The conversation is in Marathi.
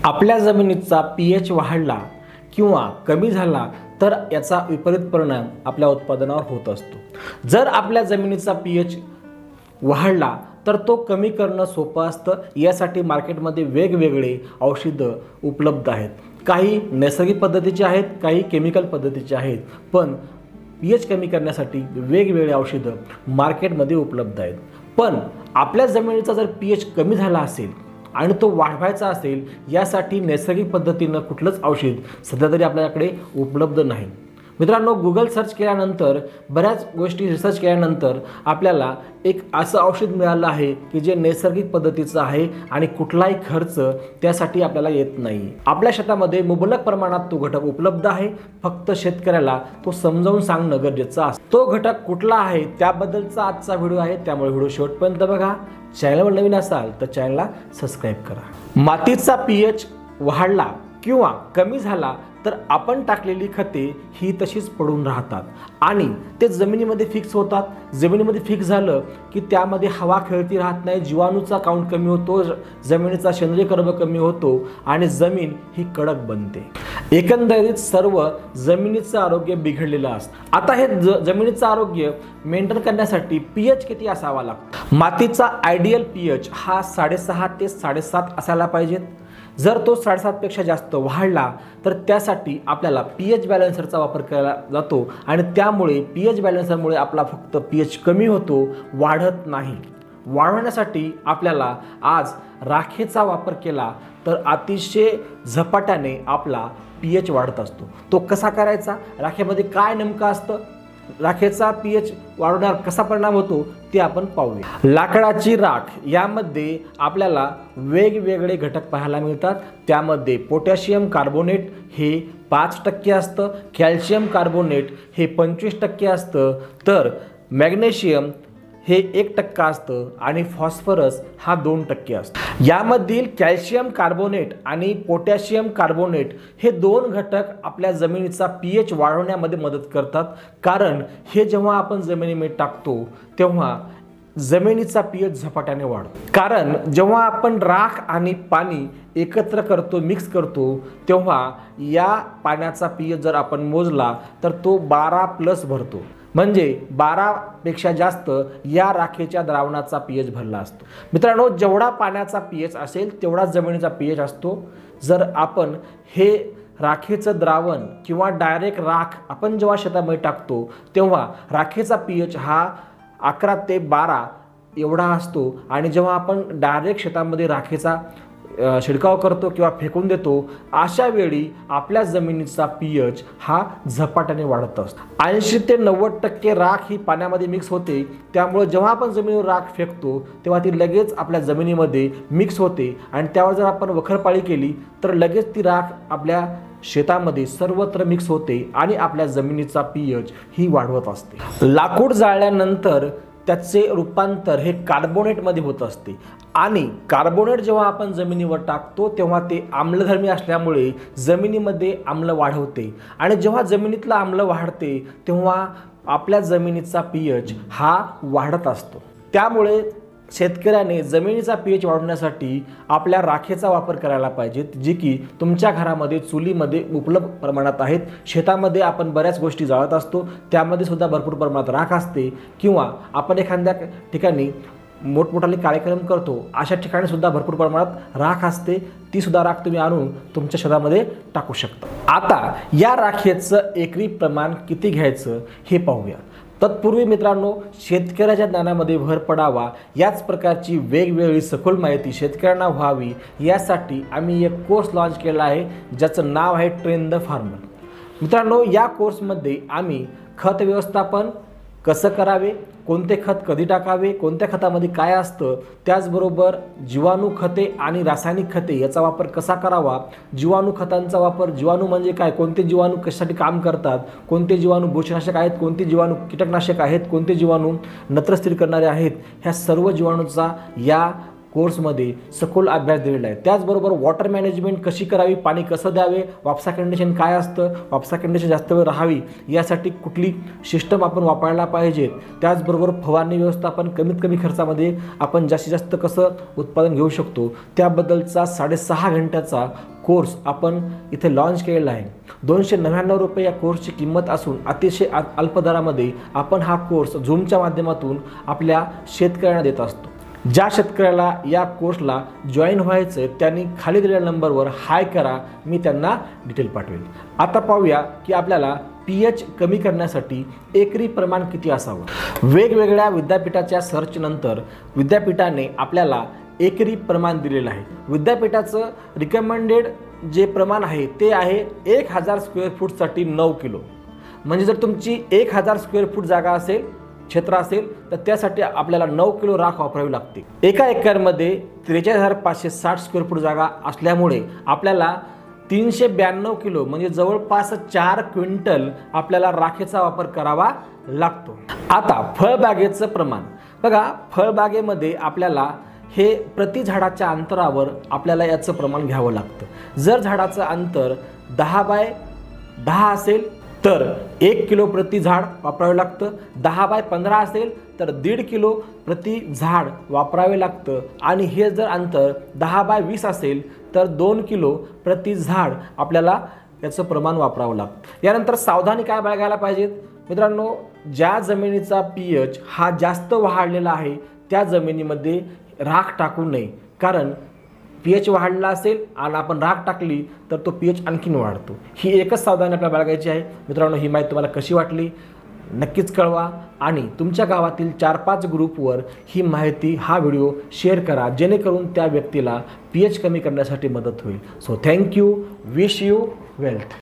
आपल्या जमिनीचा पीएच वाढला किंवा कमी झाला तर याचा विपरीत परिणाम आपल्या उत्पादनावर होत असतो। जर आपल्या जमिनीचा पीएच वाढला तर तो कमी करणं सोपं असतं। यासाठी मार्केटमध्ये वेगवेगळे औषधं उपलब्ध आहेत। काही नैसर्गिक पद्धतीचे आहेत, काही केमिकल पद्धतीचे आहेत, पण पीएच कमी करण्यासाठी वेगवेगळे औषधं मार्केटमध्ये उपलब्ध आहेत। पण आपल्या जमिनीचा जर पीएच कमी झाला असेल आणि तो वाढवायचा असेल, यासाठी नैसर्गिक पद्धतीनं कुठलंच औषध सध्या तरी आपल्याकडे उपलब्ध नाही। मित्रांनो, गुगल सर्च केल्यानंतर, बऱ्याच गोष्टी रिसर्च केल्यानंतर आपल्याला एक असं औषध मिळालं आहे की जे नैसर्गिक पद्धतीचं आहे आणि कुठलाही खर्च त्यासाठी आपल्याला येत नाही। आपल्या शेतामध्ये मुबलक प्रमाणात तो घटक उपलब्ध आहे, फक्त शेतकऱ्याला तो समजावून सांगणं गरजेचं असतं। तो घटक कुठला आहे त्याबद्दलचा आजचा व्हिडिओ आहे, त्यामुळे व्हिडिओ शेवटपर्यंत बघा। चॅनलवर नवीन असाल तर चॅनलला सबस्क्राईब करा। मातीचा पीएच वाढला किंवा कमी झाला तर आपण टाकलेली खते ही तशीच पडून राहतात आणि ते जमिनीमध्ये फिक्स होतात। जमिनीमध्ये फिक्स झालं की त्यामध्ये हवा खेळती राहत नाही, जीवाणूचा काउंट कमी होतो, जमिनीचा सेंद्रिय कर्ब कमी होतो आणि जमीन ही कडक बनते। एकंदरीत सर्व जमिनीचं आरोग्य बिघडलेलं असतं। आता हे जमिनीचं आरोग्य मेंटेन करण्यासाठी पीएच किती असावा लागतो? मातीचा आयडियल पीएच हा 6.5 ते 7.5 असायला पाहिजेत। जर तो 7.5 पेक्षा जास्त वाढला तर त्यासाठी आपल्याला पीएच बॅलन्सरचा वापर केला जातो आणि त्यामुळे पीएच बॅलन्सरमुळे आपला फक्त पीएच कमी होतो, वाढत नाही। वाढवण्यासाठी आपल्याला आज राखेचा वापर केला तर अतिशय झपाट्याने आपला पीएच वाढत असतो। तो कसा करायचा, राखेमध्ये काय नेमकं असतं, राखेचा पीएच वाढवण्यावर कसा परिणाम होतो ते आपण पाहूया। लाकडाची राख यामध्ये आपल्याला वेगवेगळे घटक पाहायला मिळतात। त्यामध्ये पोटॅशियम कार्बोनेट हे 5% असतं, कॅल्शियम कार्बोनेट हे 25% असतं, तर मॅग्नेशियम हे 1% असतं आणि फॉस्फरस हा 2% असतो। यामधील कॅल्शियम कार्बोनेट आणि पोटॅशियम कार्बोनेट हे 2 घटक आपल्या जमिनीचा पीएच वाढवण्यामध्ये मदत करतात, कारण हे जेव्हा आपण जमिनीमध्ये टाकतो तेव्हा जमिनीचा पीएच झपाट्याने वाढतो। कारण जेव्हा आपण राख आणि पाणी एकत्र करतो, मिक्स करतो, तेव्हा या पाण्याचा पीएच जर आपण मोजला तर तो 12+ भरतो, म्हणजे 12 पेक्षा जास्त या राखेच्या द्रावणाचा पीएच भरला असतो। मित्रांनो, जेवढा पाण्याचा पीएच असेल तेवढा जमिनीचा पीएच असतो। जर आपण हे राखेचं द्रावण किंवा डायरेक्ट राख आपण जेव्हा शेतामध्ये टाकतो तेव्हा राखेचा पीएच हा 11 ते 12 एवढा असतो आणि जेव्हा आपण डायरेक्ट शेतामध्ये राखेचा शिडकाव करतो किंवा फेकून देतो, अशा वेळी आपल्या जमिनीचा पीएच हा झपाट्याने वाढत असतो। 80 ते 90% राख ही पाण्यामध्ये मिक्स होते, त्यामुळे जेव्हा आपण जमिनीवर राख फेकतो तेव्हा ती लगेच आपल्या जमिनीमध्ये मिक्स होते आणि त्यावर जर आपण वखरपाळी केली तर लगेच ती राख आपल्या शेतामध्ये सर्वत्र मिक्स होते आणि आपल्या जमिनीचा पीएच ही वाढवत असते। लाकूड जाळल्यानंतर त्याचे रूपांतर हे कार्बोनेटमध्ये होत असते आणि कार्बोनेट जेव्हा आपण जमिनीवर टाकतो तेव्हा ते आम्लधर्मी असल्यामुळे जमिनीमध्ये आम्ल वाढवते आणि जेव्हा जमिनीतलं आम्ल वाढते तेव्हा आपल्या जमिनीचा पीएच हा वाढत असतो। त्यामुळे शेतकऱ्याने जमिनीचा पीएच वाढवण्यासाठी आपल्या राखेचा वापर करायला पाहिजे, जी की तुमच्या घरामध्ये चुलीमध्ये उपलब्ध प्रमाणात आहेत। शेतामध्ये आपण बऱ्याच गोष्टी जाळत असतो, त्यामध्ये सुद्धा भरपूर प्रमाणात राख असते, किंवा आपण एखाद्या ठिकाणी मोठमोठाले कार्यक्रम करतो, अशा ठिकाणी सुद्धा भरपूर प्रमाणात राख असते। ती सुद्धा राख तुम्ही आणून तुमच्या शेतामध्ये टाकू शकता। आता या राखेचं एकरी प्रमाण किती घ्यायचं हे पाहूया। तत्पूर्वी मित्रांनो, शेतकऱ्याच्या ज्ञानामध्ये भर पडावा, याच प्रकारची वेगवेगळी सखोल माहिती शेतकऱ्यांना व्हावी यासाठी आम्ही एक कोर्स लॉन्च केला आहे, ज्याचं नाव आहे ट्रेन द फार्मर। मित्रांनो, या कोर्समध्ये आम्ही खत व्यवस्थापन कसं करावे, कोणते खत कधी टाकावे, कोणत्या खतामध्ये काय असतं, त्याचबरोबर जीवाणू खते आणि रासायनिक खते याचा वापर कसा करावा, जीवाणू खतांचा वापर, जीवाणू म्हणजे काय, कोणते जीवाणू कशासाठी काम करतात, कोणते जीवाणू बुरशीनाशक आहेत, कोणते जीवाणू कीटकनाशक आहेत, कोणते जीवाणू नत्र स्थिर करणारे आहेत, ह्या सर्व जीवाणूचा या कोर्समध्ये सखोल अभ्यास दिलेला आहे. त्याचबरोबर वॉटर मॅनेजमेंट कशी करावी, पाणी कसं द्यावे, वापसा कंडिशन काय असतं, वापसा कंडिशन जास्त वेळ राहावी यासाठी कुठली सिस्टम आपण वापरायला पाहिजे, त्याचबरोबर फवारणी व्यवस्थापन कमीत कमी खर्चामध्ये आपण जास्तीत जास्त कसं उत्पादन घेऊ शकतो, त्याबद्दलचा 6.5 घंट्याचा कोर्स आपण इथे लॉन्च केलेला आहे. 299 रुपये या कोर्सची किंमत असून अतिशय अल्प दरामध्ये आपण हा कोर्स झूमच्या माध्यमातून आपल्या शेतकऱ्यांना देत असतो. ज्या शेतकऱ्याला या कोर्सला जॉईन व्हायचं त्यांनी खाली दिलेल्या नंबरवर हाय करा, मी त्यांना डिटेल पाठवेल. आता पाहूया की आपल्याला pH कमी करण्यासाठी एकरी प्रमाण किती असावं. वेगवेगळ्या विद्यापीठाच्या सर्चनंतर विद्यापीठाने आपल्याला एकरी प्रमाण दिलेलं आहे. विद्यापीठाचं रिकमेंडेड जे प्रमाण आहे ते आहे 1000 स्क्वेअर फूटसाठी 9 किलो. म्हणजे जर तुमची 1000 स्क्वेअर फूट जागा असेल, क्षेत्र असेल, तर त्यासाठी आपल्याला 9 किलो राख वापरावी लागते. एका एकरमध्ये 43,560 स्क्वेअर फूट जागा असल्यामुळे आपल्याला 392 किलो म्हणजे जवळपास 4 क्विंटल आपल्याला राखेचा वापर करावा लागतो. आता फळबागेचं प्रमाण बघा. फळबागेमध्ये आपल्याला हे प्रति झाडाच्या अंतरावर आपल्याला याचं प्रमाण घ्यावं लागतं. जर झाडाचं अंतर 10 बाय 10 असेल तर 1 किलो प्रति झाड वापरावे लागतं. 10 बाय 15 असेल तर 1.5 किलो प्रति झाड वापरावे लागतं. आणि हे जर अंतर 10 बाय 20 असेल तर 2 किलो प्रति झाड आपल्याला याचं प्रमाण वापरावं लागतं. यानंतर सावधानी काय बाळगायला पाहिजेत मित्रांनो, ज्या जमिनीचा pH हा जास्त वाढलेला आहे त्या जमिनीमध्ये राख टाकू नये. कारण pH वाढला असेल आणि आपण राख टाकली तर तो pH आणखीन वाढतो. ही एकच सावधानी आपल्याला बाळगायची आहे. मित्रांनो, ही माहिती तुम्हाला कशी वाटली नक्कीच कळवा आणि तुमच्या गावातील 4-5 ग्रुपवर ही माहिती, हा व्हिडिओ शेअर करा, जेणेकरून त्या व्यक्तीला pH कमी करण्यासाठी मदत होईल. So thank you. Wish you wealth.